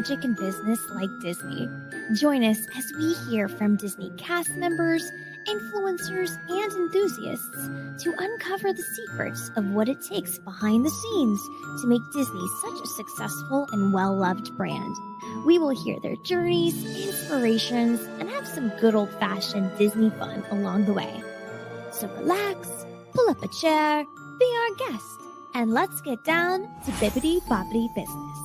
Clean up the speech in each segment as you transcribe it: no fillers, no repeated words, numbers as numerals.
magic in business like Disney. Join us as we hear from Disney cast members, influencers, and enthusiasts to uncover the secrets of what it takes behind the scenes to make Disney such a successful and well-loved brand. We will hear their journeys, inspirations, and have some good old-fashioned Disney fun along the way. So relax, pull up a chair, be our guest, and let's get down to Bippity Boppity Business.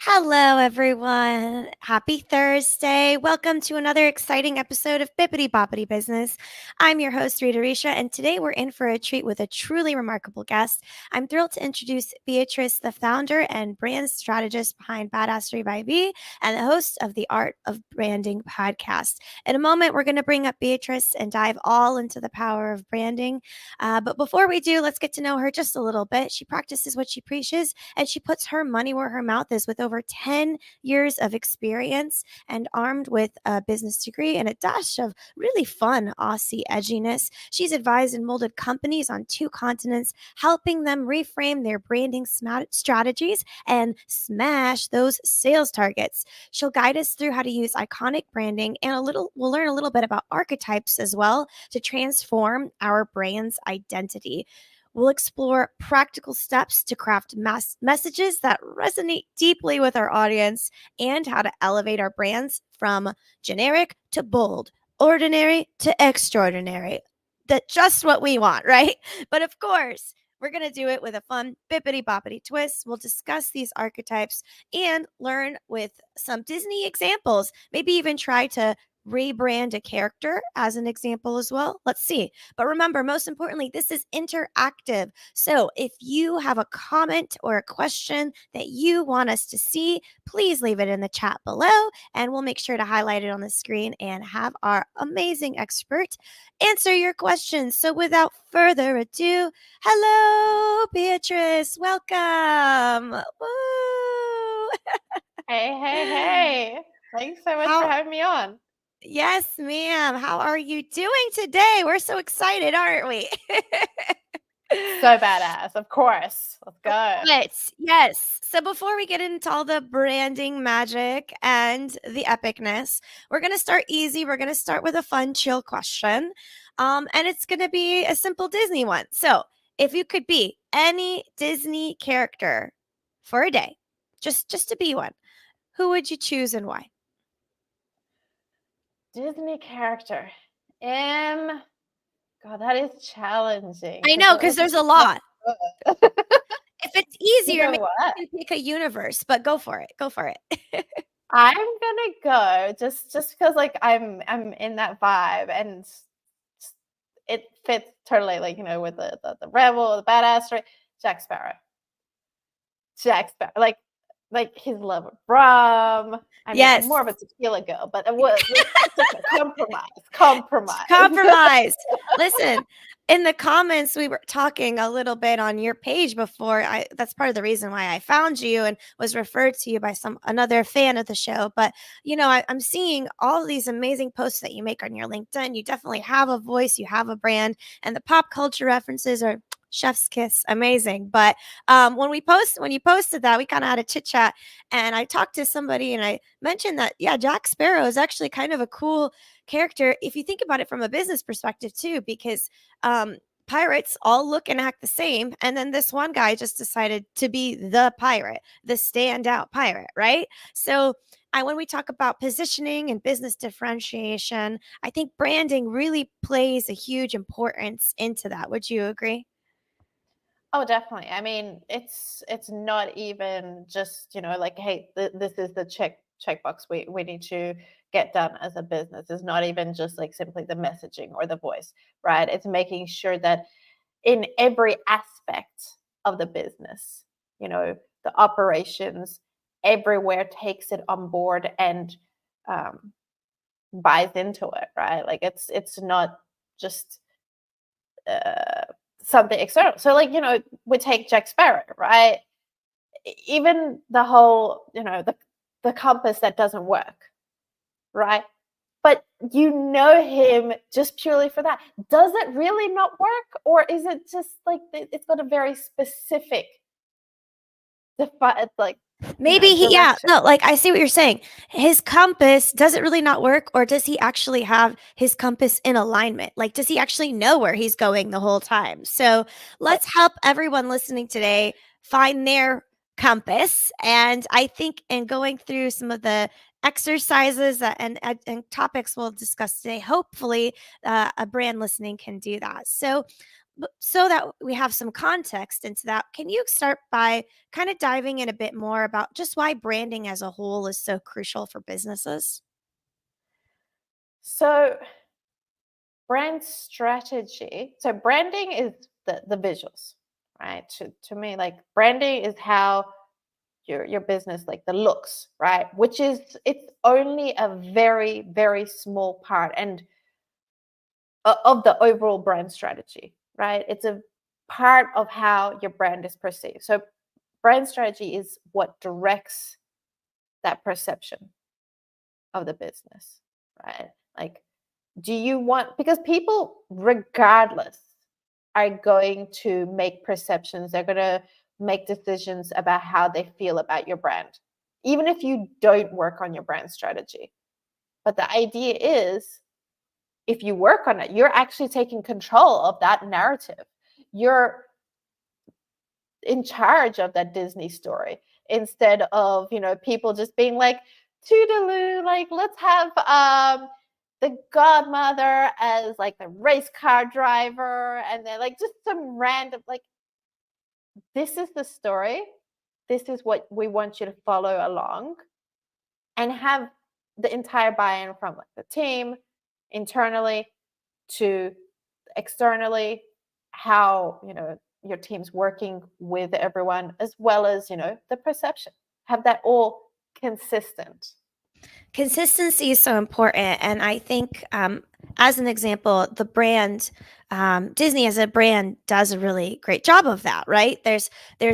Hello, everyone. Happy Thursday. Welcome to another exciting episode of Bippity Boppity Business. I'm your host, Rita Risha, and today we're in for a treat with a truly remarkable guest. I'm thrilled to introduce Beatrice, the founder and brand strategist behind Badassery by Bee and the host of the Art of Branding podcast. In a moment, we're going to bring up Beatrice and dive all into the power of branding. But before we do, let's get to know her just a little bit. She practices what she preaches, and she puts her money where her mouth is with over 10 years of experience and armed with a business degree and a dash of really fun Aussie edginess. She's advised and molded companies on 2 continents, helping them reframe their branding strategies and smash those sales targets. She'll guide us through how to use iconic branding, and we'll learn a little bit about archetypes as well to transform our brand's identity. We'll explore practical steps to craft messages that resonate deeply with our audience and how to elevate our brands from generic to bold, ordinary to extraordinary. That's just what we want, right? But of course, we're going to do it with a fun bippity boppity twist. We'll discuss these archetypes and learn with some Disney examples, maybe even try to rebrand a character as an example as well. Let's see. But remember, most importantly, this is interactive. So if you have a comment or a question that you want us to see, please leave it in the chat below, and we'll make sure to highlight it on the screen and have our amazing expert answer your questions. So without further ado, hello, Beatrice. Welcome. Woo! Hey. Thanks so much for having me on. Yes, ma'am. How are you doing today? We're so excited, aren't we? So badass, of course. Let's go. Yes. So before we get into all the branding magic and the epicness, we're going to start easy. We're going to start with a fun, chill question. And it's going to be a simple Disney one. So if you could be any Disney character for a day, just to be one, who would you choose and why? Disney character. God, that is challenging. I know, because there's a lot. If it's easier, maybe you can pick a universe, but go for it. I'm gonna go just because like I'm in that vibe, and it fits totally, like, you know, with the rebel, the badass, right? Jack Sparrow, like his love of rum. I mean, I'm more of a tequila girl, but it was compromise. Listen, in the comments, we were talking a little bit on your page before. That's part of the reason why I found you and was referred to you by another fan of the show. But, you know, I'm seeing all these amazing posts that you make on your LinkedIn. You definitely have a voice, you have a brand, and the pop culture references are chef's kiss, amazing. But when you posted that, we kind of had a chit chat, and I talked to somebody and I mentioned that, yeah, Jack Sparrow is actually kind of a cool character if you think about it from a business perspective too, because pirates all look and act the same, and then this one guy just decided to be the pirate, the standout pirate, right? So when we talk about positioning and business differentiation, I think branding really plays a huge importance into that. Would you agree? Oh, definitely. I mean, it's not even just, you know, like, hey, this is the checkbox we need to get done as a business. It's not even just like simply the messaging or the voice, right? It's making sure that in every aspect of the business, you know, the operations, everywhere takes it on board and buys into it, right? Like it's not just something external. So, like, you know, we take Jack Sparrow, right? Even the whole, you know, the compass that doesn't work, right? But you know him just purely for that. Does it really not work? Or is it just like it's got a very specific it's like, Maybe direction. no, like I see what you're saying. His compass, does it really not work? Or does he actually have his compass in alignment? Like, does he actually know where he's going the whole time? So Right. let's help everyone listening today find their compass. And I think in going through some of the exercises and topics we'll discuss today, hopefully a brand listening can do that. So that we have some context into that, can you start by kind of diving in a bit more about just why branding as a whole is so crucial for businesses? So brand strategy. So branding is the visuals, right? To me, like branding is how your business, like the looks, right? Which is, it's only a very, very small part and of the overall brand strategy, right? It's a part of how your brand is perceived. So brand strategy is what directs that perception of the business, right? Like, do you want, because people regardless are going to make perceptions, they're going to make decisions about how they feel about your brand, even if you don't work on your brand strategy. But the idea is, if you work on it, you're actually taking control of that narrative. You're in charge of that Disney story, instead of, people just being like, toodaloo, like, let's have the godmother as like the race car driver, and then like just some random, like, this is the story, this is what we want you to follow along, and have the entire buy-in from like the team internally to externally, how your team's working with everyone, as well as the perception, have that all consistent. Consistency is so important, and I think as an example, the brand Disney as a brand does a really great job of that, right? There's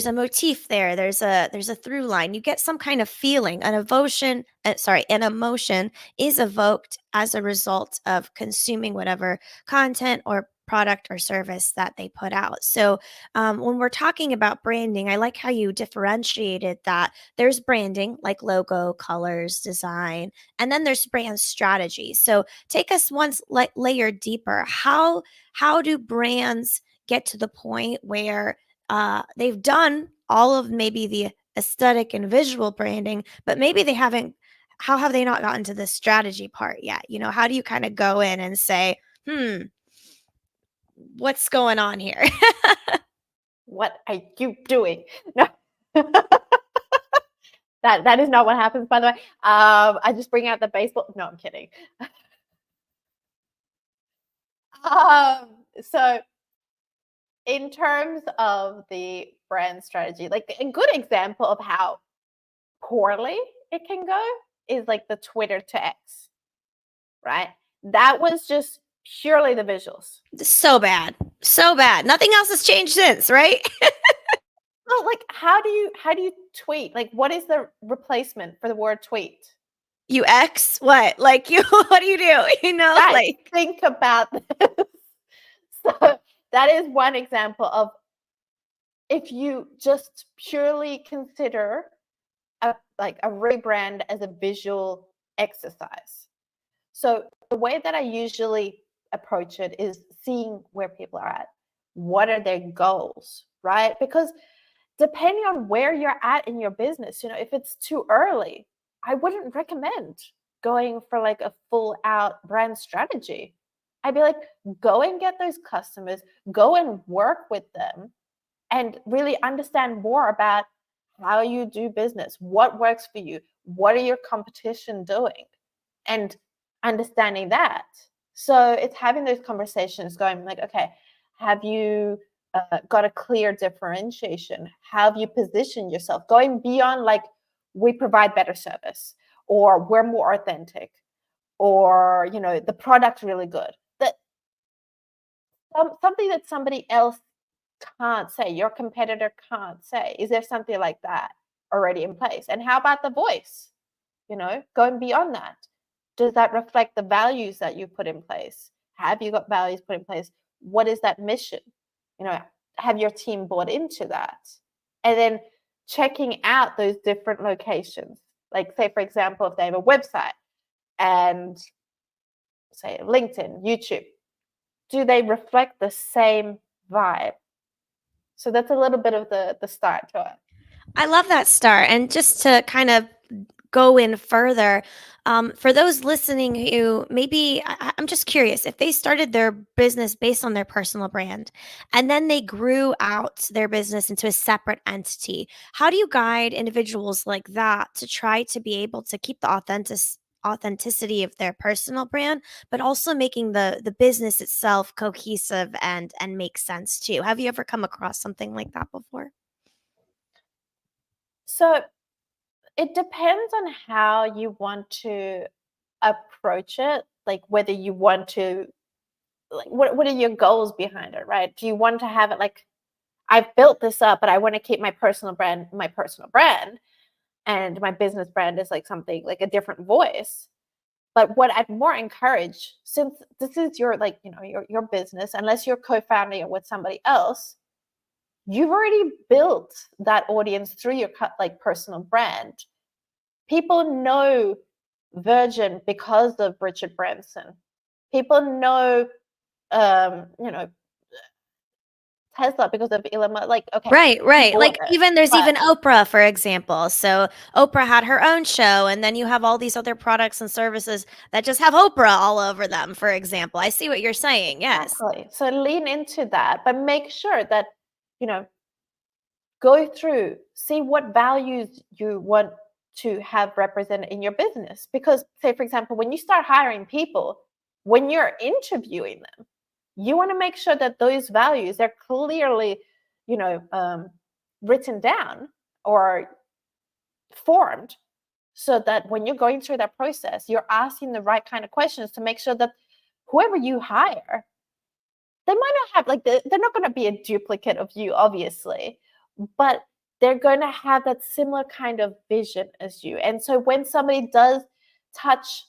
a motif there, there's a through line, you get some kind of feeling, an emotion is evoked as a result of consuming whatever content or product or service that they put out. So when we're talking about branding, I like how you differentiated that there's branding like logo, colors, design, and then there's brand strategy. So take us one layer deeper. How do brands get to the point where they've done all of maybe the aesthetic and visual branding, but maybe they haven't? How have they not gotten to the strategy part yet? How do you kind of go in and say, what's going on here? What are you doing? No. That is not what happens, by the way. I just bring out the baseball. No, I'm kidding. So in terms of the brand strategy, like a good example of how poorly it can go is like the Twitter to X, right? That was just purely the visuals. So bad. So bad. Nothing else has changed since, right? Well, like, how do you tweet? Like, what is the replacement for the word tweet? You X what? Like you what do you do? Guys, Like think about this. So that is one example of, if you just purely consider a rebrand as a visual exercise. So the way that I usually approach it is seeing where people are at. What are their goals, right? Because depending on where you're at in your business, if it's too early, I wouldn't recommend going for like a full out brand strategy. I'd be like, go and get those customers, go and work with them, and really understand more about how you do business, what works for you, what are your competition doing, and understanding that. So it's having those conversations, going like, okay, have you got a clear differentiation? How have you positioned yourself? Going beyond like, we provide better service, or we're more authentic, or the product's really good. That something that somebody else can't say, your competitor can't say. Is there something like that already in place? And how about the voice? Going beyond that, does that reflect the values that you put in place? Have you got values put in place? What is that mission? Have your team bought into that? And then checking out those different locations. Like, say, for example, if they have a website and say LinkedIn, YouTube, do they reflect the same vibe? So that's a little bit of the start to it. I love that start. And just to kind of go in further, for those listening who maybe, I'm just curious if they started their business based on their personal brand and then they grew out their business into a separate entity, how do you guide individuals like that to try to be able to keep the authenticity of their personal brand, but also making the business itself cohesive and make sense too? Have you ever come across something like that before? So it depends on how you want to approach it, like whether you want to, like, what are your goals behind it, right? Do you want to have it like, I've built this up, but I want to keep my personal brand, and my business brand is like something like a different voice. But what I'd more encourage, since this is your, like, your business, unless you're co-founding it with somebody else, you've already built that audience through your like personal brand. People know Virgin because of Richard Branson. People know, you know, Tesla because of Elon Musk. Like, okay, Right, he right. bought Like, it, even there's but even Oprah, for example. So, Oprah had her own show, and then you have all these other products and services that just have Oprah all over them, for example. I see what you're saying, yes. exactly. So lean into that, but make sure that, you know, go through, see what values you want to have represented in your business. Because, say, for example, when you start hiring people, when you're interviewing them, you want to make sure that those values are clearly, you know, written down or formed, so that when you're going through that process, you're asking the right kind of questions to make sure that whoever you hire, they might not have like they're not going to be a duplicate of you, obviously, but they're going to have that similar kind of vision as you. And so when somebody does touch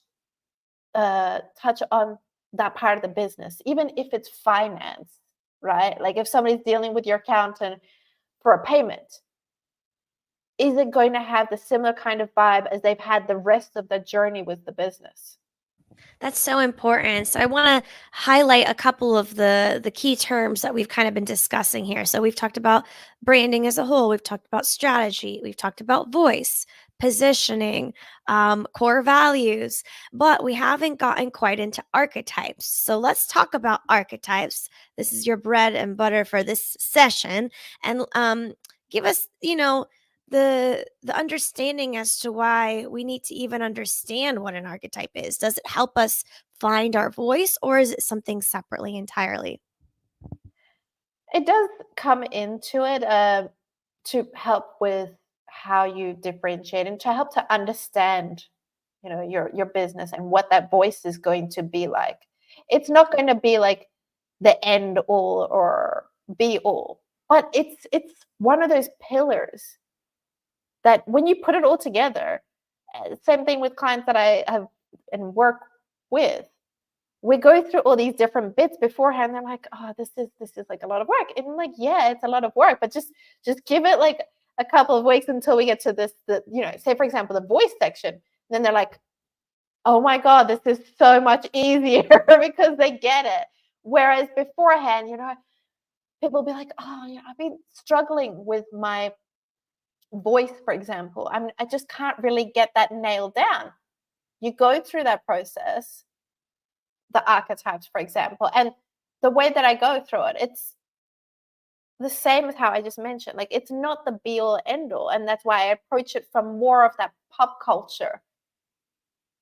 touch on that part of the business, even if it's finance, right? Like if somebody's dealing with your accountant for a payment, is it going to have the similar kind of vibe as they've had the rest of the journey with the business? That's so important. So I want to highlight a couple of the key terms that we've kind of been discussing here. So we've talked about branding as a whole. We've talked about strategy. We've talked about voice, positioning, core values, but we haven't gotten quite into archetypes. So let's talk about archetypes. This is your bread and butter for this session, and give us, the understanding as to why we need to even understand what an archetype is. Does it help us find our voice, or is it something separately entirely? It does come into it to help with how you differentiate and to help to understand, your business and what that voice is going to be like. It's not going to be like the end all or be all, but it's one of those pillars that when you put it all together, same thing with clients that I have and work with, we go through all these different bits beforehand. They're like, "Oh, this is like a lot of work." And I'm like, "Yeah, it's a lot of work, but just give it like a couple of weeks until we get to this. Say for example, the voice section. Then they're like, "Oh my god, this is so much easier," because they get it. Whereas beforehand, people will be like, "Oh, I've been struggling with my voice, for example. I just can't really get that nailed down." You go through that process, the archetypes, for example. And the way that I go through it, it's the same as how I just mentioned. Like, it's not the be all end all. And that's why I approach it from more of that pop culture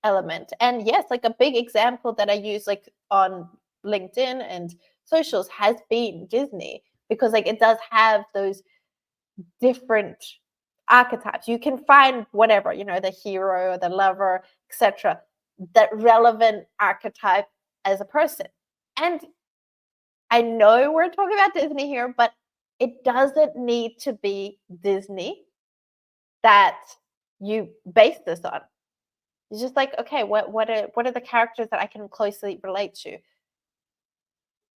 element. And yes, like a big example that I use, like on LinkedIn and socials, has been Disney, because like it does have those different archetypes. You can find whatever, the hero, the lover, etc., that relevant archetype as a person. And I know we're talking about Disney here, but it doesn't need to be Disney that you base this on. It's just like, okay, what are the characters that I can closely relate to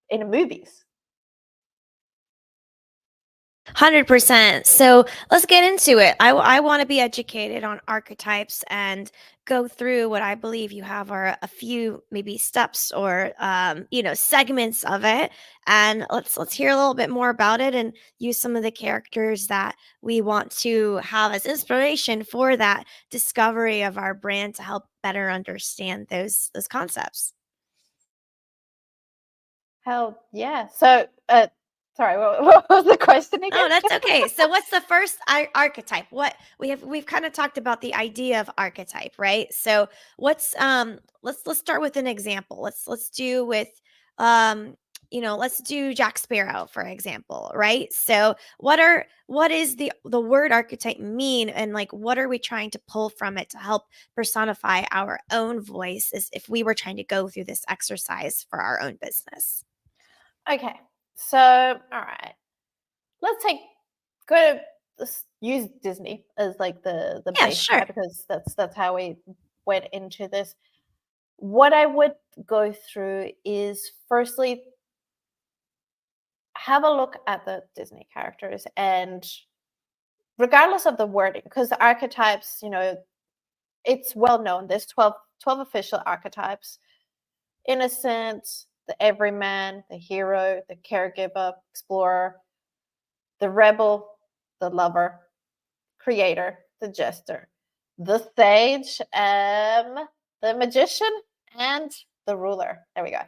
in movies? 100%. So let's get into it. I want to be educated on archetypes and go through what I believe you have are a few maybe steps or segments of it. And let's hear a little bit more about it and use some of the characters that we want to have as inspiration for that discovery of our brand to help better understand those concepts. Hell yeah. So, sorry, what was the question again? Oh, that's okay. So what's the first archetype? What we've kind of talked about the idea of archetype, right? So what's let's start with an example. Let's do with um let's do Jack Sparrow for example, right? So what is the word archetype mean and like what are we trying to pull from it to help personify our own voice as if we were trying to go through this exercise for our own business? Okay. So, all right. Let's take go to let's use Disney as like the Yeah, base, sure. right? Because that's how we went into this. What I would go through is firstly have a look at the Disney characters and regardless of the wording, because the archetypes, it's well known. There's 12 official archetypes: innocent, the everyman, the hero, the caregiver, explorer, the rebel, the lover, creator, the jester, the sage, the magician, and the ruler. There we go.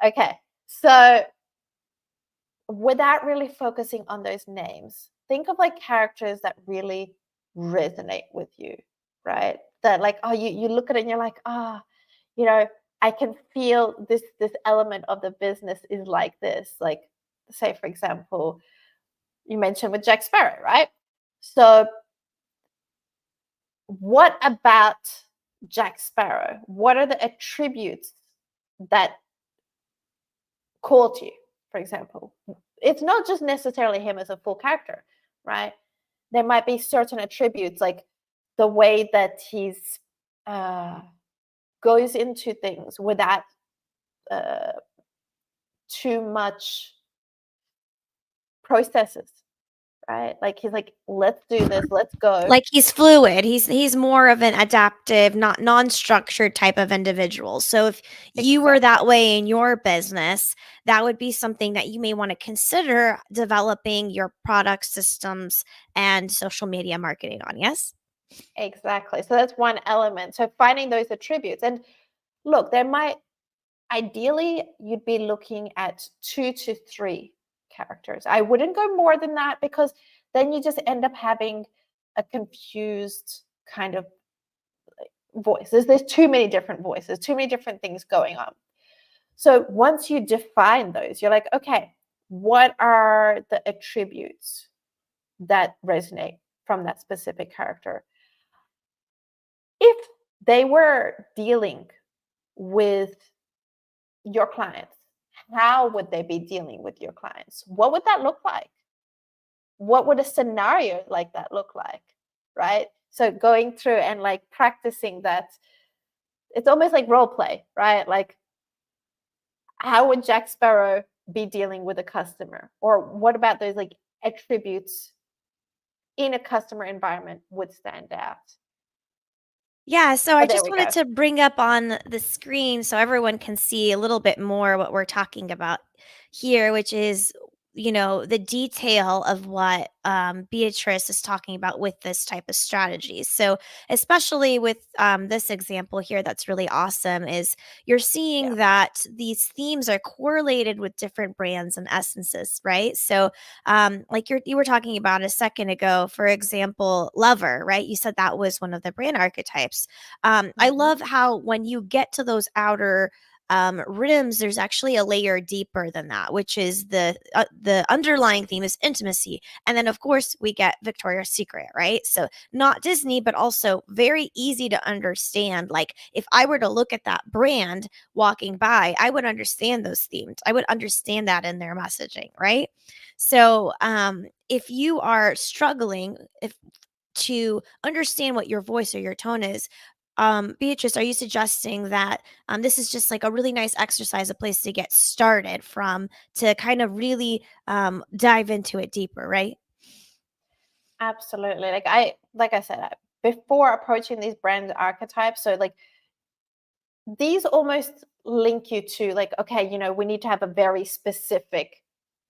Okay. So without really focusing on those names, think of like characters that really resonate with you, right? That like, oh, you look at it and you're like, ah, you know, I can feel this element of the business is like this. Like, say for example, you mentioned with Jack Sparrow, right? So what about Jack Sparrow? What are the attributes that call to you, for example? It's not just necessarily him as a full character, right? There might be certain attributes like the way that he's uh, goes into things without uh, too much processes, right? Like he's like, let's do this, let's go. Like he's fluid. He's more of an adaptive, not non-structured type of individual. So if you were Exactly. that way in your business, that would be something that you may want to consider developing your product systems and social media marketing on. Yes? Exactly. So that's one element. So finding those attributes. And look, there might ideally you'd be looking at 2 to 3 characters. I wouldn't go more than that because then you just end up having a confused kind of voice. There's too many different voices, too many different things going on. So once you define those, you're like, okay, what are the attributes that resonate from that specific character? If they were dealing with your clients, how would they be dealing with your clients? What would that look like? What would a scenario like that look like? Right? So going through and like practicing that, it's almost like role play, right? Like, how would Jack Sparrow be dealing with a customer? Or what about those like attributes in a customer environment would stand out? Yeah, so Oh, I there just we wanted go. to bring up on the screen so everyone can see a little bit more what we're talking about here, which is, the detail of what Beatrice is talking about with this type of strategy. So, especially with this example here, that's really awesome, is you're Yeah. seeing that these themes are correlated with different brands and essences, right? So, like you were talking about a second ago, for example, lover, right? You said that was one of the brand archetypes. I Mm-hmm. love how when you get to those outer rims, there's actually a layer deeper than that, which is the underlying theme is intimacy, and then of course we get Victoria's Secret, right? So not Disney, but also very easy to understand. Like if I were to look at that brand walking by, I would understand those themes. I would understand that in their messaging, right? So if you are struggling, if to understand what your voice or your tone is. Beatrice, are you suggesting that this is just like a really nice exercise, a place to get started from to kind of really dive into it deeper, right? Absolutely. Like I said, before approaching these brand archetypes, so like these almost link you to like, okay, we need to have a very specific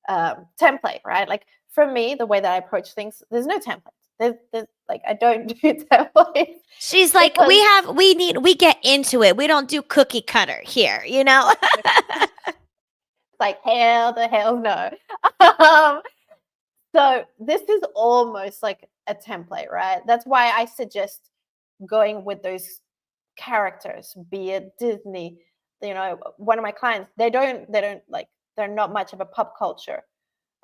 template, right? Like for me, the way that I approach things, there's no templates. There's like I don't do templates She's like, because we get into it. We don't do cookie cutter here, you know? like hell no. um, so this is almost like a template, right? That's why I suggest going with those characters, be it Disney. One of my clients, they don't like they're not much of a pop culture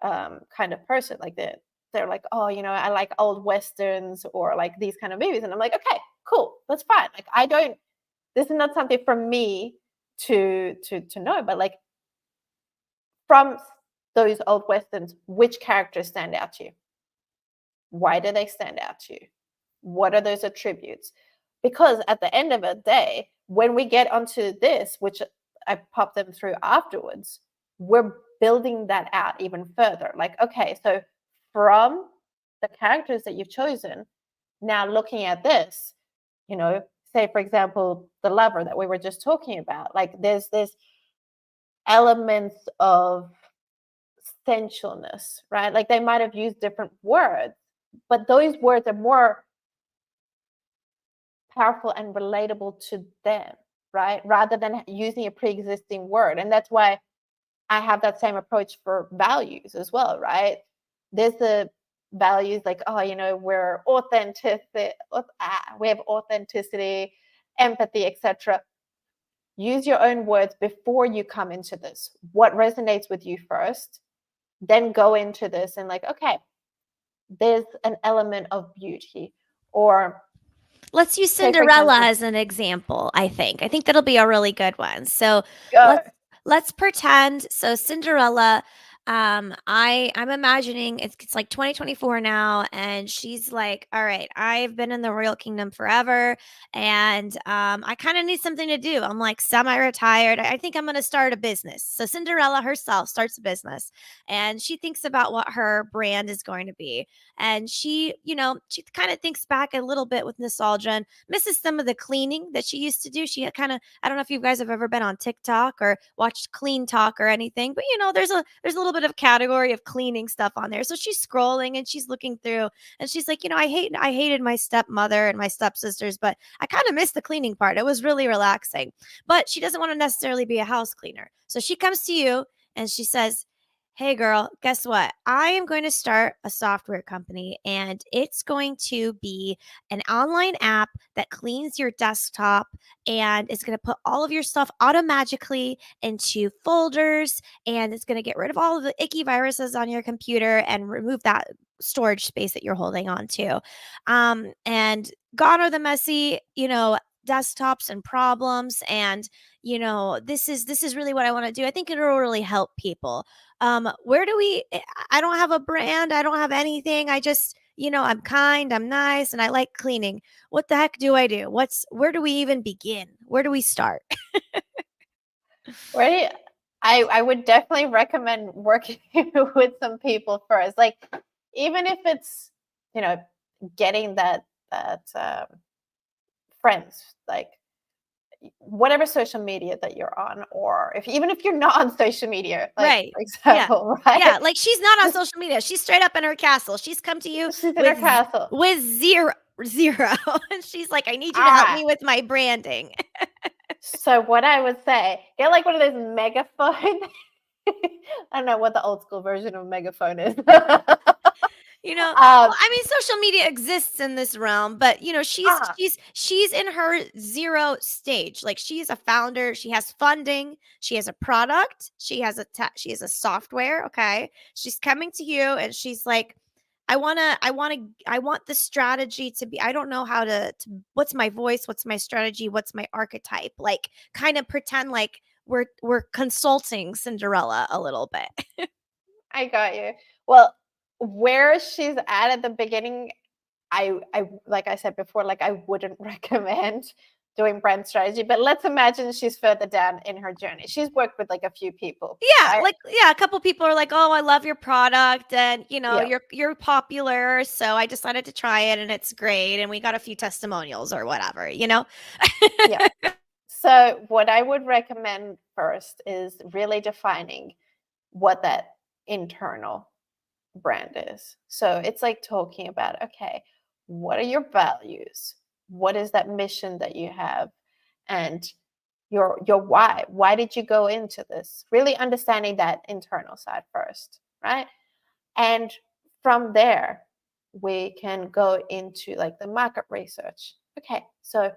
kind of person. Like they're like, oh, I like old westerns or like these kind of movies, and I'm like, okay, cool, that's fine. Like I don't. This is not something for me to know, but like from those old westerns, which characters stand out to you? Why do they stand out to you? What are those attributes? Because at the end of the day, when we get onto this, which I pop them through afterwards, we're building that out even further. Like, okay, so from the characters that you've chosen, now looking at this, say for example, the lover that we were just talking about, like there's this elements of sensualness, right? Like they might have used different words, but those words are more powerful and relatable to them, right? Rather than using a pre-existing word. And that's why I have that same approach for values as well, right? There's the values like, oh, we're authentic, we have authenticity, empathy, etc. Use your own words before you come into this. What resonates with you first, then go into this and like, okay, there's an element of beauty. Or Let's use say, for Cinderella example, as an example, I think. I think that'll be a really good one. So go. let's pretend so Cinderella I'm imagining it's like 2024 now, and she's like, all right, I've been in the royal kingdom forever, and I kind of need something to do. I'm like semi-retired. I think I'm going to start a business. So Cinderella herself starts a business, and she thinks about what her brand is going to be. And she kind of thinks back a little bit with nostalgia and misses some of the cleaning that she used to do. She kind of, I don't know if you guys have ever been on TikTok or watched Clean Talk or anything, but there's a little bit of category of cleaning stuff on there. So she's scrolling and she's looking through, and she's like, I hated my stepmother and my stepsisters, but I kind of missed the cleaning part. It was really relaxing. But she doesn't want to necessarily be a house cleaner. So she comes to you and she says, hey girl, guess what? I am going to start a software company, and it's going to be an online app that cleans your desktop, and it's going to put all of your stuff automatically into folders, and it's going to get rid of all of the icky viruses on your computer and remove that storage space that you're holding on to. And gone are the messy, desktops and problems. And this is really what I want to do. I think it'll really help people. Where do we I don't have a brand, I don't have anything. I just, I'm kind, I'm nice, and I like cleaning. What the heck do I do? Where do we even begin? Where do we start? Where do you, I would definitely recommend working with some people first. Like even if it's, you know, getting that friends, like whatever social media that you're on, or even if you're not on social media, like Right. for Yeah. example, Yeah, right? like she's not on Just social media. She's straight up in her castle. She's come to you she's in her with castle. with zero. And she's like, I need you to help Ah, me with my branding. so what I would say, get like one of those megaphone. I don't know what the old school version of megaphone is. Well, um, I mean, social media exists in this realm, but she's ah, she's she's in her zero stage. Like, she's a founder, she has funding, she has a product, she has a software. Okay, she's coming to you, and she's like, I want the strategy to be. I don't know how to. What's my voice? What's my strategy? What's my archetype? Like, kind of pretend like we're consulting Cinderella a little bit. I got you. Well, where she's at the beginning, I like I said before, like I wouldn't recommend doing brand strategy, but let's imagine she's further down in her journey. She's worked with like a few people. Yeah, Right? like a couple people are like, "Oh, I love your product and, Yeah. you're popular, so I decided to try it and it's great and we got a few testimonials or whatever, you know?" Yeah. So what I would recommend first is really defining what that internal brand is. So it's like talking about, okay, what are your values? What is that mission that you have? And your why. Why did you go into this? Really understanding that internal side first, right? And from there, we can go into like the market research. Okay, so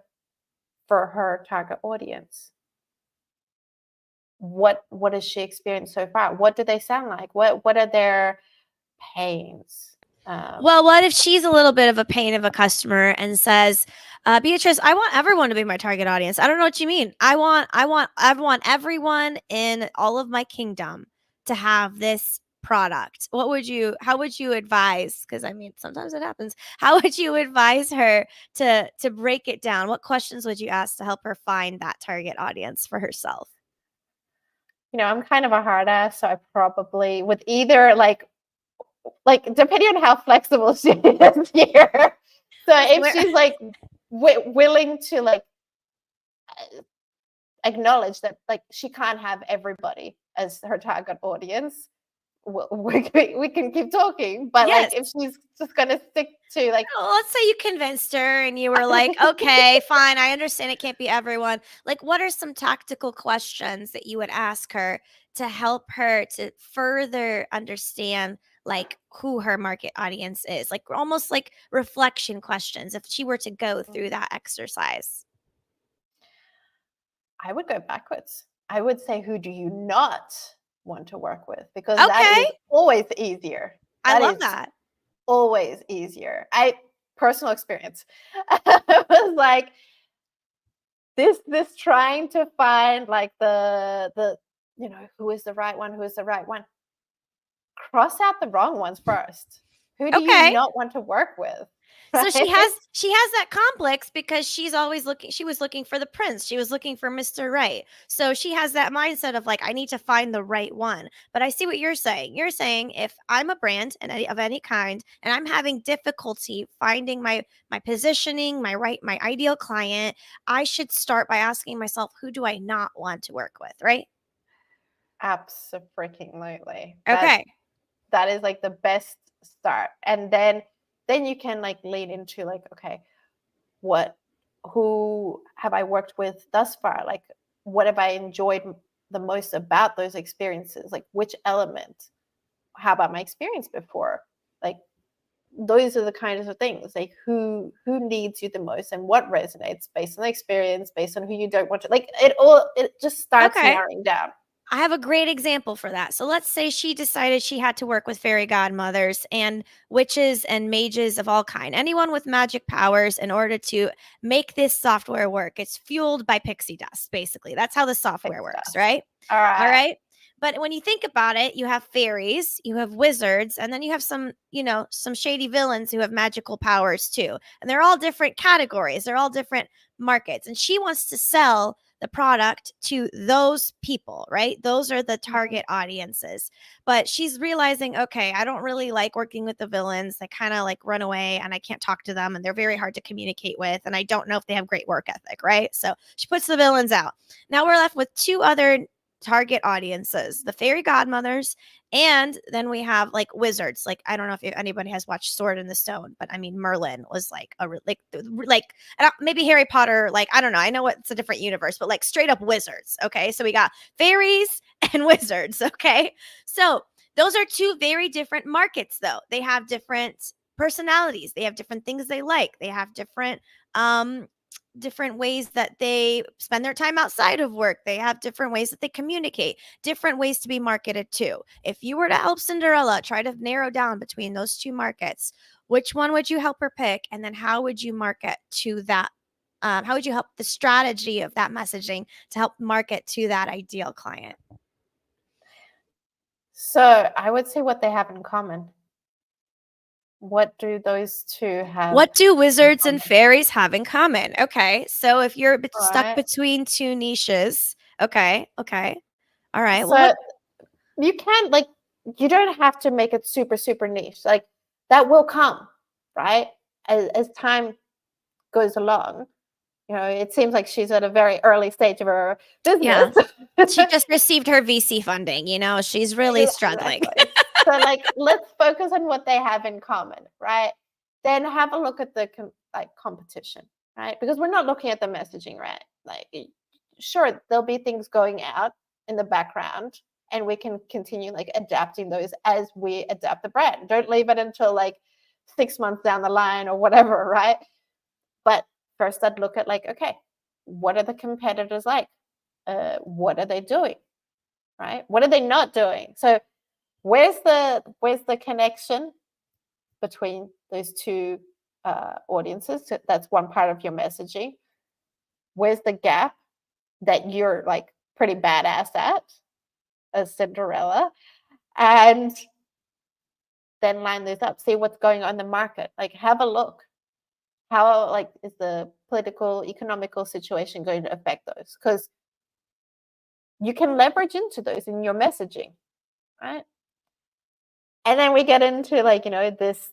for her target audience, what has she experienced so far? What do they sound like? What are their pains? Well, what if she's a little bit of a pain of a customer and says, Beatrice, I want everyone to be my target audience. I don't know what you mean. I want everyone in all of my kingdom to have this product. How would you advise? Because I mean, sometimes it happens. How would you advise her to break it down? What questions would you ask to help her find that target audience for herself? I'm kind of a hard ass, so I probably would either like depending on how flexible she is here. So Listen, if she's like willing to like acknowledge that like she can't have everybody as her target audience, we can keep talking. But like yes. if she's just gonna stick to like Well, let's say you convinced her and you were like, okay, fine, I understand it can't be everyone. Like, what are some tactical questions that you would ask her to help her to further understand like who her market audience is? Like almost like reflection questions if she were to go through that exercise. I would go backwards. I would say, who do you not want to work with? Because that Okay. is always easier. I That love is that. always easier. I personal experience. I was like this trying to find like the who is the right one, who is the right one. Cross out the wrong ones first. Who do you Okay. not want to work with? So she Right? has that complex because she was looking for the prince. She was looking for Mr. Right. So she has that mindset of like I need to find the right one. But I see what you're saying. You're saying if I'm a brand and of any kind and I'm having difficulty finding my positioning, my ideal client, I should start by asking myself who do I not want to work with, right? Absolutely. Okay. That is like the best start. And then you can like lean into like, okay, what who have I worked with thus far? Like what have I enjoyed the most about those experiences? Like which element? How about my experience before? Like those are the kinds of things. Like who needs you the most and what resonates based on the experience, based on who you don't want to like it just starts Okay. narrowing down. I have a great example for that. So let's say she decided she had to work with fairy godmothers and witches and mages of all kind. Anyone with magic powers in order to make this software work. It's fueled by pixie dust basically. That's how the software Fixed works, dust. right? All All right. right? But when you think about it, you have fairies, you have wizards, and then you have some shady villains who have magical powers too. And they're all different categories. They're all different markets. And she wants to sell the product to those people, right? Those are the Mhm. target audiences. But she's realizing, okay, I don't really like working with the villains. They kind of like run away and I can't talk to them and they're very hard to communicate with. And I don't know if they have great work ethic, right? So she puts the villains out. Now we're left with two other target audiences, the fairy godmothers, and then we have like wizards. Like I don't know if anybody has watched Sword in the Stone, but I mean Merlin was like like maybe Harry Potter. Like I don't know. I know it's a different universe, but like straight up wizards. Okay, so we got fairies and wizards. Okay, so those are two very different markets, though. They have different personalities. They have different things they like. They have um different ways that they spend their time outside of work. They have different ways that they communicate, different ways to be marketed too. If you were to help Cinderella try to narrow down between those two markets, which one would you help her pick? And then how would you market to that? How would you help the strategy of that messaging to help market to that ideal client? So I would say what they have in common. What do those two have What do in wizards and common? fairies have in common? Okay. So if you're stuck Right. between two niches, okay. Okay. All right. Well, what So you can't like you don't have to make it super super niche. Like that will come, right? As time goes along. You know, it seems like she's at a very early stage of her business. yeah. She just received her VC funding, she's really struggling. Exactly. So, like, let's focus on what they have in common, right? Then have a look at the competition, right? Because we're not looking at the messaging, right? Like, sure, there'll be things going out in the background, and we can continue like adapting those as we adapt the brand. Don't leave it until like 6 months down the line or whatever, right? But first, I'd look at like, okay, what are the competitors like? What are they doing? Right? What are they not doing? So where's the connection between those two audiences? So that's one part of your messaging. Where's the gap that you're like pretty badass at as Cinderella? And then line those up. See what's going on in the market. Like have a look. How like is the political, economical situation going to affect those? Because you can leverage into those in your messaging, right? And then we get into like this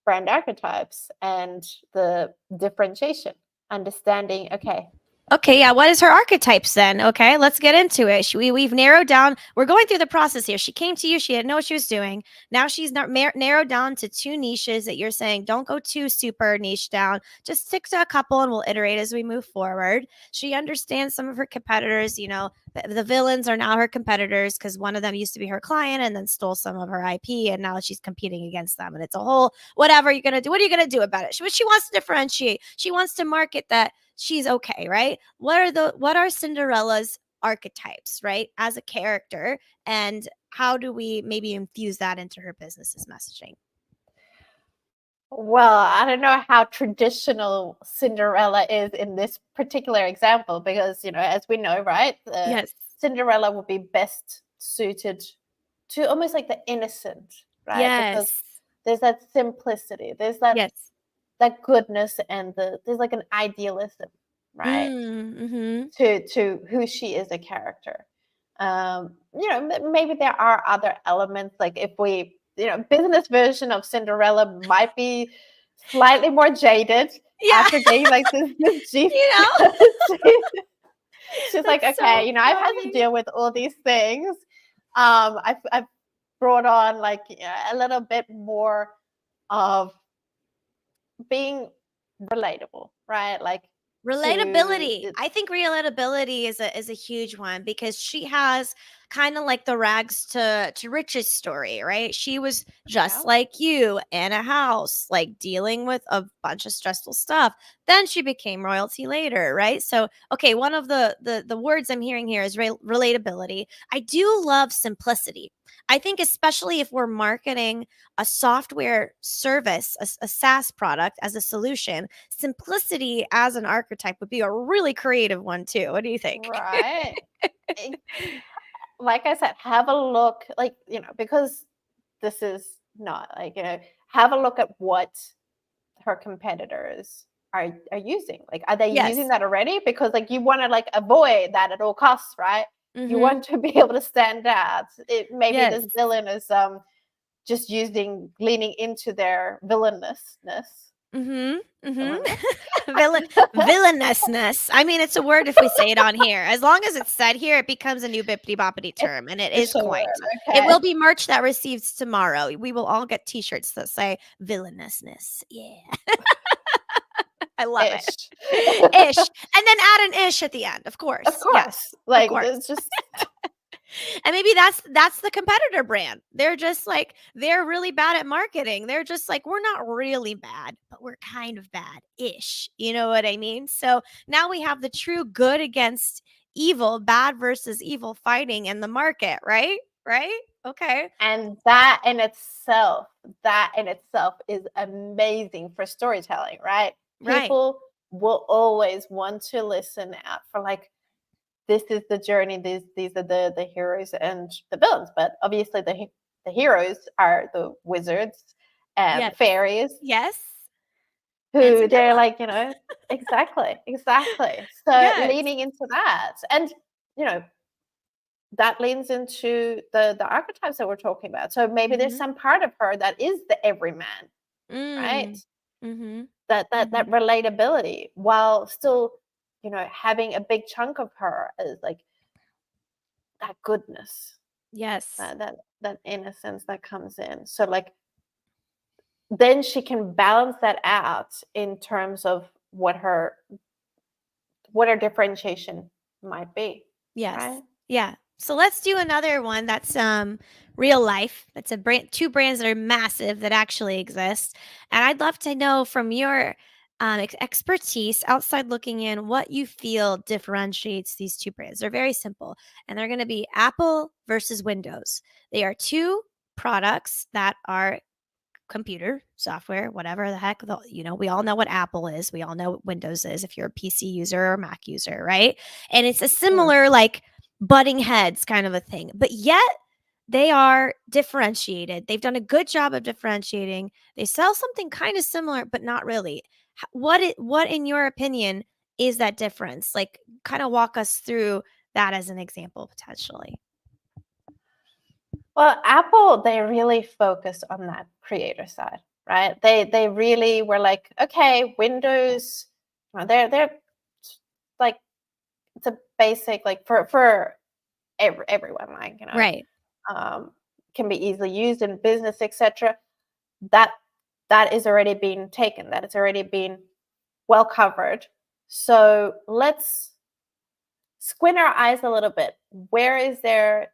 brand archetypes and the differentiation, understanding. Okay, Okay, yeah. What is her archetypes then? Okay, let's get into it. We've narrowed down. We're going through the process here. She came to you. She didn't know what she was doing. Now she's not narrowed down to two niches that you're saying don't go too super niche down. Just stick to a couple, and we'll iterate as we move forward. She understands some of her competitors. The villains are now her competitors because one of them used to be her client and then stole some of her IP, and now she's competing against them. And it's a whole whatever you're gonna do. What are you gonna do about it? She wants to differentiate. She wants to market that she's okay, right? What are Cinderella's archetypes, right? As a character, and how do we maybe infuse that into her business's messaging? well, I don't know how traditional Cinderella is in this particular example because as we know, right, Yes. Cinderella would be best suited to almost like the innocent, right? Because Yes. there's that simplicity, there's that Yes. goodness, and there's like an idealism, right? Mm-hmm. To who she is a character. Maybe there are other elements, like if we, business version of Cinderella might be slightly more jaded Yeah. after getting like this G. you know, She's like, that's okay, so I've had to funny. deal with all these things. I've brought on like a little bit more of being relatable, right? Like to Relatability. I think relatability is a huge one because she has kind of like the rags to riches story, right? She was just yeah. like you in a house, like dealing with a bunch of stressful stuff. Then she became royalty later, right? So, okay, one of the words I'm hearing here is relatability. I do love simplicity. I think especially if we're marketing a software service, a SaaS product as a solution, simplicity as an archetype would be a really creative one too. What do you think? Right. Eh, like I said, have a look, like, because this is not like, have a look at what her competitors are using. Like, are they using Yes. that already? Because like you want to like avoid that at all costs, right? You Mhm. want to be able to stand out. Maybe Yes. this villain is just leaning into their villainousness. Mhm. Mhm. Villainous? Villainousness. I mean, it's a word if we say it on here. As long as it's said here, it becomes a new bippity boppity It's term, and it an is official word. coined. It will Okay. be merch that receives tomorrow. We will all get T-shirts that say villainousness. Yeah, I love it. Ish. Ish, and then add an ish at the end. Of Of course, yes, course. of Like, course. there's just And maybe that's the competitor brand. They're just like they're really bad at marketing. They're just like we're not really bad, but we're kind of bad-ish. You know what I mean? So now we have the true good against evil, bad versus evil fighting in the market, right? Right? Okay. and that in itself is amazing for storytelling, right? Right. People will always want to listen out for like this is the journey, these are the heroes and the villains, but obviously the heroes are the wizards Yes. fairies Yes. And who they're Cinderella. like, exactly, exactly. So Yes. leaning into that, and you know, that leans into the archetypes that we're talking about. So maybe there's Mhm. some part of her that is the everyman, right? Mm. Mhm. That Mhm. relatability, while still, having a big chunk of her is like that goodness, Yes. that innocence that comes in. So like then she can balance that out in terms of what her differentiation might be, Yes. right? Yeah. So let's do another one that's real life. That's a brand, two brands that are massive that actually exist. And I'd love to know from your expertise outside looking in what you feel differentiates these two brands. They're very simple, and they're going to be Apple versus Windows. They are two products that are computer software, whatever the heck, we all know what Apple is. We all know what Windows is if you're a PC user or Mac user, right? And it's a Mm. similar, like, butting heads kind of a thing, but yet they are differentiated. They've done a good job of differentiating. They sell something kind of similar, but not really. What in your opinion is that difference? Like, kind of walk us through that as an example potentially. Well, Apple, they really focused on that creator side, right? They really were like, okay, Windows, they're like it's a basic like for everyone, like Right. um, can be easily used in business, etc. That that is already being taken. That it's already been well covered. So let's squint our eyes a little bit. Where is there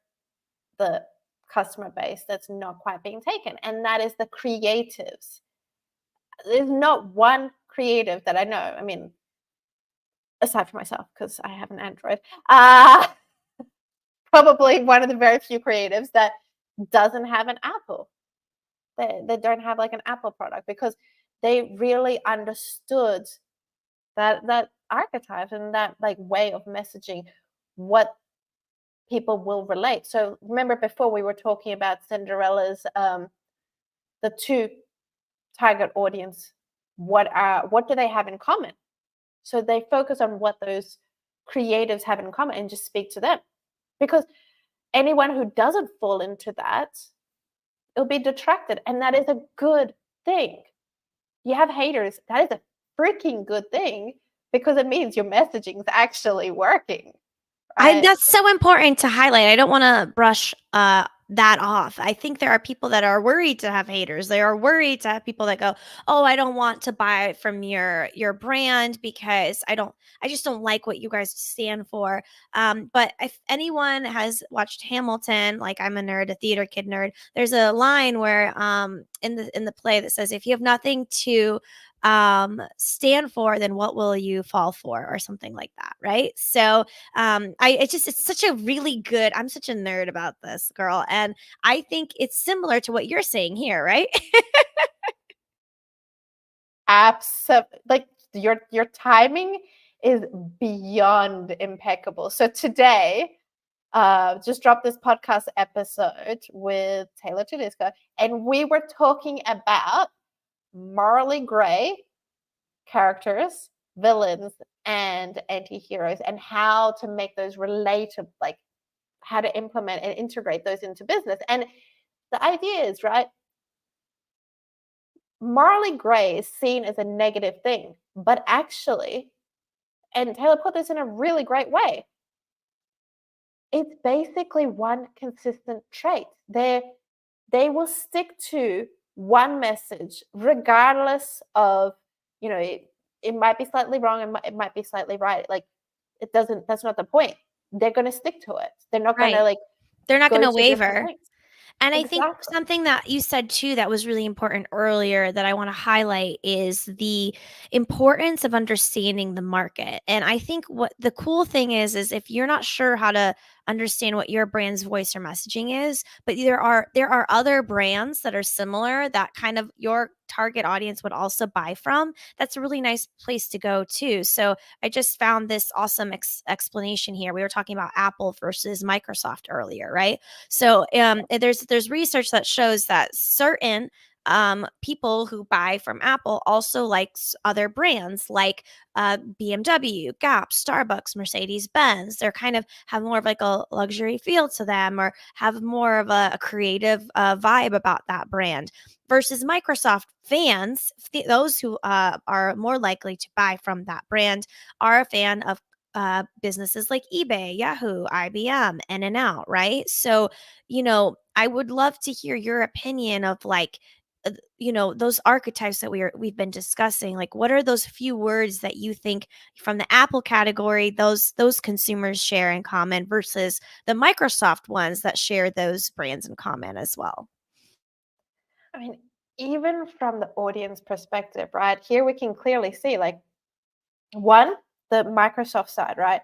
the customer base that's not quite being taken? And that is the creatives. There's not one creative that I know. I mean, aside from myself, because I have an Android, probably one of the very few creatives that doesn't have an Apple. They don't have like an Apple product because they really understood that archetype and that like way of messaging what people will relate. So remember before we were talking about Cinderella's the two target audience, what do they have in common? So they focus on what those creatives have in common and just speak to them. Because anyone who doesn't fall into that, it'll be detracted. And that is a good thing. You have haters, that is a freaking good thing because it means your messaging is actually working, I right? That's so important to highlight. I don't wanna brush, that off. I think there are people that are worried to have haters. They are worried to have people that go, "Oh, I don't want to buy from your brand because I just don't like what you guys stand for." But if anyone has watched Hamilton, like, I'm a nerd, a theater kid nerd, there's a line where, in the play that says, "If you have nothing to, stand for, then what will you fall for?" Or something like that, right? So, it's such a really good. I'm such a nerd about this, girl, and I think it's similar to what you're saying here, right? Absolutely. Like your timing is beyond impeccable. So today, just dropped this podcast episode with Taylor Tedesco, and we were talking about morally gray characters, villains, and anti-heroes, and how to make those relatable, like how to implement and integrate those into business. And the idea is, right, morally gray is seen as a negative thing, but actually, and Taylor put this in a really great way, it's basically one consistent trait. They will stick to one message regardless of, it might be slightly wrong and it might be slightly right. Like it doesn't, that's not the point. They're going to stick to it. They're not going to Right. like They're not go gonna to different waver. things. And I think Exactly. something that you said too that was really important earlier that I want to highlight is the importance of understanding the market. And I think what the cool thing is if you're not sure how to understand what your brand's voice or messaging is, but there are other brands that are similar that kind of your target audience would also buy from. That's a really nice place to go too. So I just found this awesome explanation here. We were talking about Apple versus Microsoft earlier, right? So there's research that shows that certain people who buy from Apple also likes other brands like BMW, Gap, Starbucks, Mercedes Benz. They're kind of have more of like a luxury feel to them, or have more of a creative vibe about that brand. Versus Microsoft fans, those who are more likely to buy from that brand, are a fan of businesses like eBay, Yahoo, IBM, In and Out, right? So, I would love to hear your opinion of like, those archetypes that we've been discussing. Like, what are those few words that you think from the Apple category those consumers share in common versus the Microsoft ones that share those brands in common as well? I mean, even from the audience perspective, right? Here we can clearly see like one, the Microsoft side, right?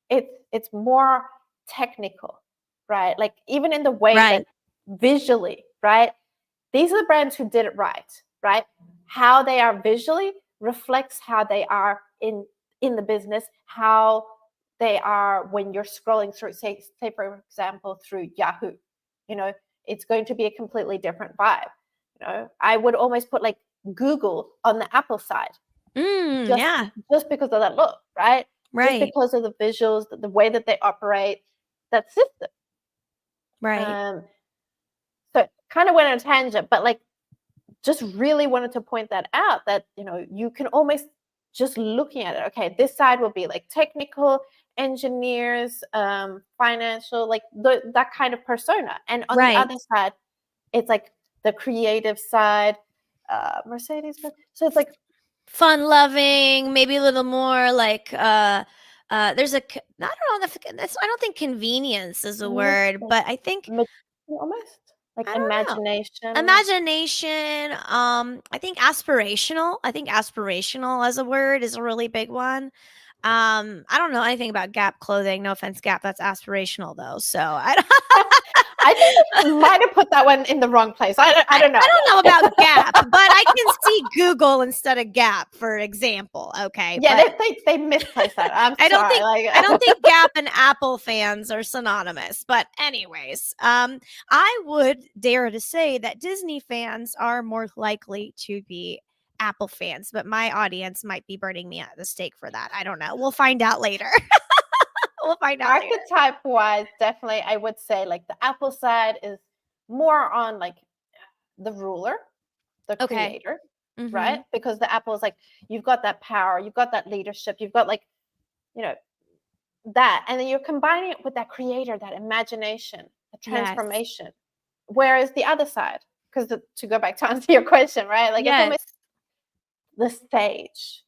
It's more technical, right? Like even in the way Right. that visually, right? These are the brands who did it right, right? How they are visually reflects how they are in the business, how they are when you're scrolling through, say for example, through Yahoo. You know, it's going to be a completely different vibe. I would almost put like Google on the Apple side, just Yeah. just because of that look, right? Just Right. because of the visuals, the way that they operate, that system. Right. Um, so kind of went on a tangent, but like just really wanted to point that out, that you can almost just looking at it, okay, this side will be like technical engineers, financial, like that kind of persona, and on the Right. other side it's like the creative side, Mercedes. So it's like Fun loving, maybe a little more like there's a I don't know if I don't think convenience is a word, like but I think almost like I don't know. imagination. Imagination, I think aspirational. I think aspirational as a word is a really big one. I don't know anything about Gap clothing. No offense, Gap. That's aspirational though. So I don't, I think you might have put that one in the wrong place. I don't know. I don't know about Gap, but I can see Google instead of Gap, for example. Okay, Yeah, but they misplaced that. I'm I don't sorry. think Like I don't think Gap and Apple fans are synonymous. But anyways, I would dare to say that Disney fans are more likely to be Apple fans, but my audience might be burning me at the stake for that. I don't know. We'll find out later. We'll find out later. archetype wise, definitely I would say like the Apple side is more on like the ruler, the Okay. creator, right? Mhm. Because the Apple is like, you've got that power, you've got that leadership, you've got like, you know, that. And then you're combining it with that creator, that imagination, the Yes. transformation. Whereas the other side, because to go back to answer your question, right? Like it's Yes. almost the stage,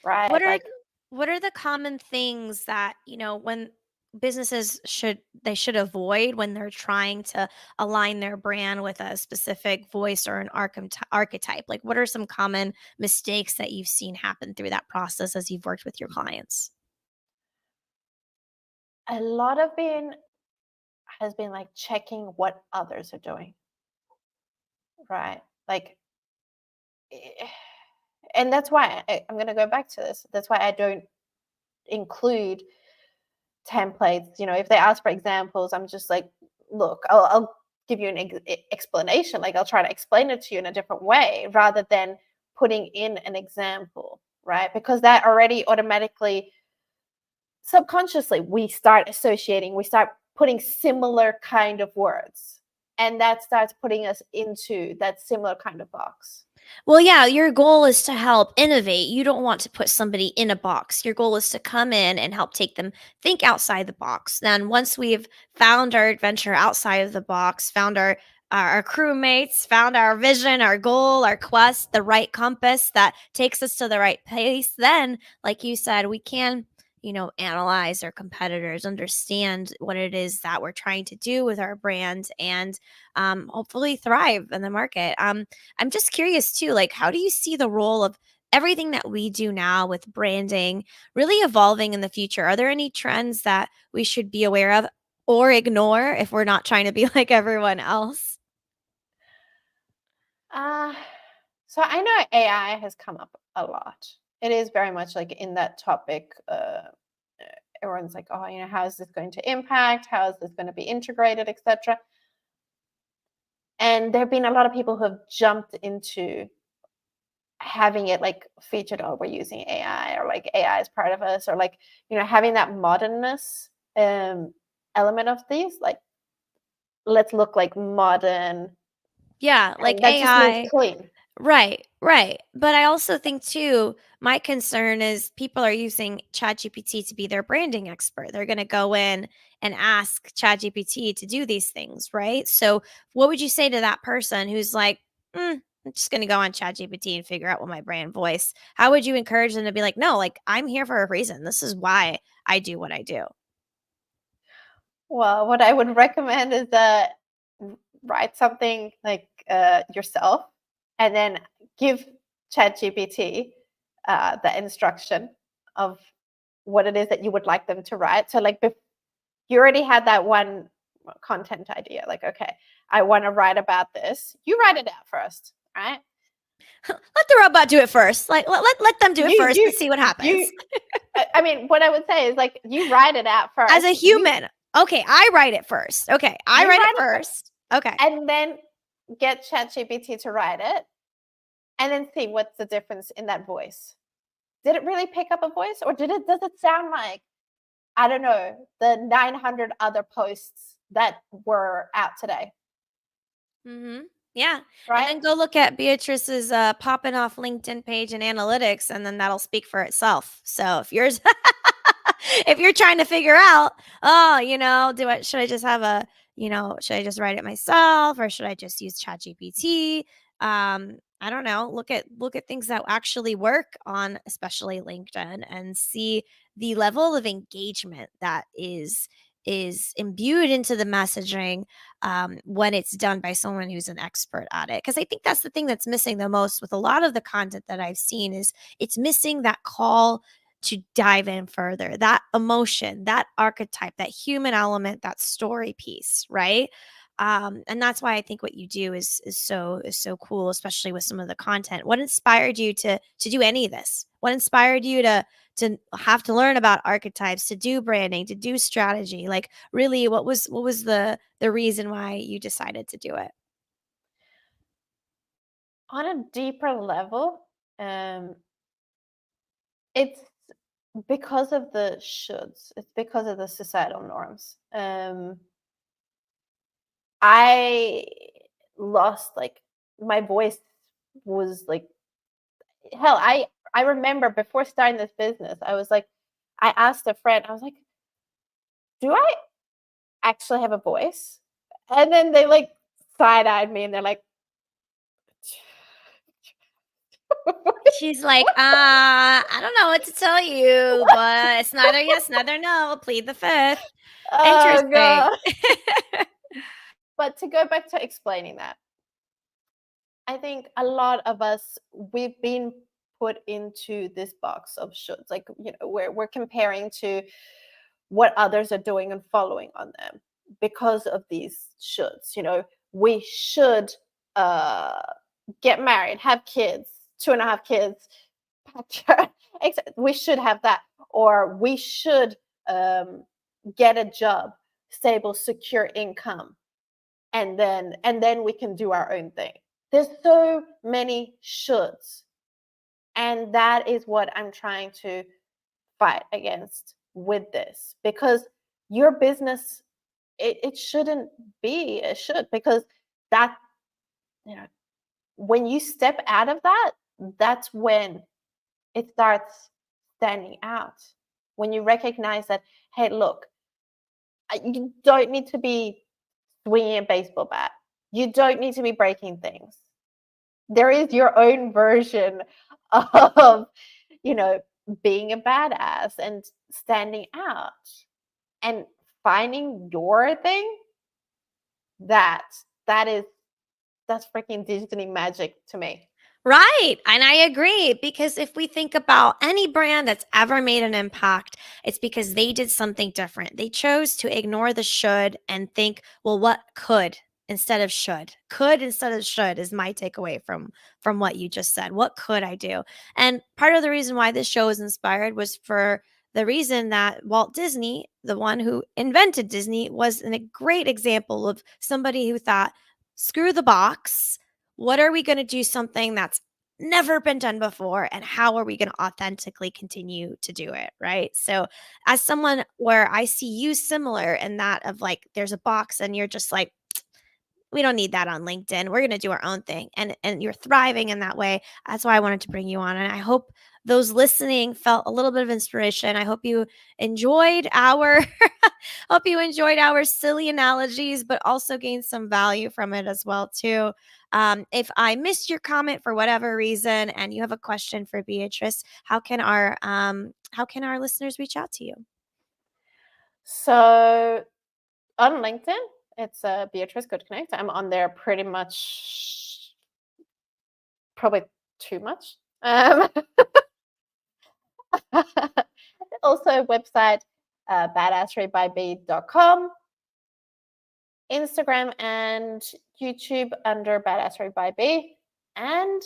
What right? are Like what are the common things that, when businesses should avoid when they're trying to align their brand with a specific voice or an archetype? Like, what are some common mistakes that you've seen happen through that process as you've worked with your clients? a lot of being has been like checking what others are doing, right? Like, eh, and that's why I'm going to go back to this. That's why I don't include templates. If they ask for examples, I'm just like, look, I'll give you an explanation. Like, I'll try to explain it to you in a different way rather than putting in an example, right? Because that already automatically, subconsciously, we start associating, we start putting similar kind of words. And that starts putting us into that similar kind of box. Well, yeah, your goal is to help innovate. You don't want to put somebody in a box. Your goal is to come in and help take them think outside the box. Then once we've found our adventure outside of the box, found our crewmates, found our vision, our goal, our quest, the right compass that takes us to the right place, then like you said, we can analyze our competitors, understand what it is that we're trying to do with our brand, and hopefully thrive in the market. I'm just curious too, like, how do you see the role of everything that we do now with branding really evolving in the future? Are there any trends that we should be aware of or ignore if we're not trying to be like everyone else? Uh, so I know AI has come up a lot. It is very much like in that topic. Everyone's like, oh, how is this going to impact? How is this going to be integrated, etc. And there have been a lot of people who have jumped into having it like featured, oh, we're using AI, or like AI is part of us, or like, having that modernness element of these, like, let's look like modern, Yeah, like and that just means AI. clean. Right, right. But I also think too, my concern is people are using ChatGPT to be their branding expert. They're going to go in and ask ChatGPT to do these things, right? So, what would you say to that person who's like, I'm just going to go on ChatGPT and figure out what my brand voice? How would you encourage them to be like, no, like I'm here for a reason. This is why I do what I do. Well, what I would recommend is that write something like yourself, and then give ChatGPT the instruction of what it is that you would like them to write. So, like, you already had that one content idea. Like, okay, I want to write about this. You write it out first, right? Let the robot do it first. Like let them do it You, first and you, see what happens. you. I mean, what I would say is, like, you write it out As first. a human, okay, I write it first. Okay, I You write it write it first, first. Okay. and then get ChatGPT to write it, and then see what's the difference in that voice. Did it really pick up a voice, or does it sound like, I don't know, the 900 other posts that were out today, Mhm. Yeah, and right? then go look at Beatrice's, popping off LinkedIn page and analytics, and then that'll speak for itself. So if yours if you're trying to figure out, "Oh, do I should I just have a should I just write it myself or should I just use ChatGPT?" I don't know, look at things that actually work on especially LinkedIn and see the level of engagement that is imbued into the messaging when it's done by someone who's an expert at it. Because I think that's the thing that's missing the most with a lot of the content that I've seen is it's missing that call to dive in further, that emotion, that archetype, that human element, that story piece, right? And that's why I think what you do is so cool, especially with some of the content. What inspired you to do any of this? What inspired you to have to learn about archetypes, to do branding, to do strategy? Like really what was the reason why you decided to do it? On a deeper level, um, it's because of the shoulds. It's because of the societal norms. I lost, like, my voice was like, hell. I remember before starting this business, I was like, I asked a friend, I was like, do I actually have a voice? And then they, like, side eyed me, and they're like, She's like, I don't know what to tell you, but it's neither yes, neither no. Plead the fifth. oh Interesting. god. But to go back to explaining that, I think a lot of us, we've been put into this box of shoulds. Like, we're comparing to what others are doing and following on them because of these shoulds. We should uh, get married, have kids, 2.5 kids. We should have that, or we should get a job, stable, secure income, and then we can do our own thing. There's so many shoulds, and that is what I'm trying to fight against with this, because your business, it shouldn't be a should, because that, you know when you step out of that, that's when it starts standing out. When you recognize that, hey, look, you don't need to be swinging a baseball bat. You don't need to be breaking things. There is your own version of, you know, being a badass and standing out and finding your thing. That that is that's freaking digitally magic to me. Right. And I agree because if we think about any brand that's ever made an impact, it's because they did something different. They chose to ignore the should and think, well, what could instead of should? Could instead of should is my takeaway from what you just said. What could I do? And part of the reason why this show was inspired was for the reason that Walt Disney, the one who invented Disney, was a great example of somebody who thought screw the box. What are we going to do something that's never been done before, and how are we going to authentically continue to do it, right? So as someone where I see you similar in that of like there's a box and you're just like, we don't need that on LinkedIn. We're going to do our own thing. And you're thriving in that way. That's why I wanted to bring you on. And I hope those listening felt a little bit of inspiration. I hope you enjoyed our hope you enjoyed our silly analogies, but also gained some value from it as well too. If I missed your comment for whatever reason and you have a question for Beatrice, how can our listeners reach out to you? So on LinkedIn, it's Beatrice Gutknecht. I'm on there pretty much, probably too much. Also, website badassratebyb.com, Instagram and YouTube under Badass by B, and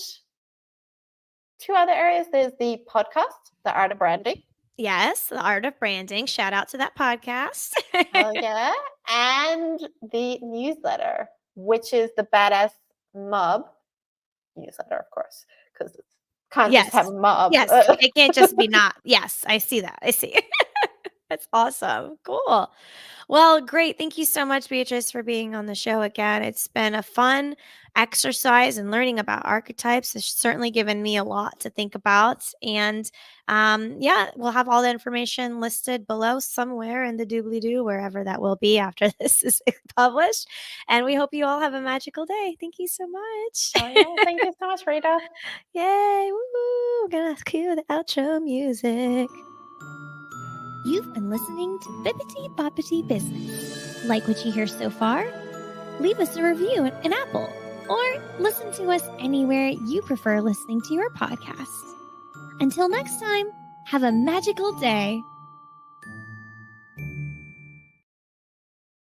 two other areas. There's the podcast, The Art of Branding. Yes, The Art of Branding. Shout out to that podcast. Hell yeah. And the newsletter, which is the Badass Mob newsletter, of course, because it can't just have mob. Yes, it can't just be not. Yes, I see that. I see. That's awesome. Cool. Well, great. Thank you so much, Beatrice, for being on the show again. It's been a fun exercise and learning about archetypes. It's certainly given me a lot to think about. And yeah, we'll have all the information listed below somewhere in the doobly-doo, wherever that will be after this is published. And we hope you all have a magical day. Thank you so much. Oh, yeah. Thank you so much, Rita. Yay. Woo. We're going to cue the outro music. You've been listening to Bippity Boppity Business. Like what you hear so far? Leave us a review in Apple or listen to us anywhere you prefer listening to your podcast. Until next time, have a magical day.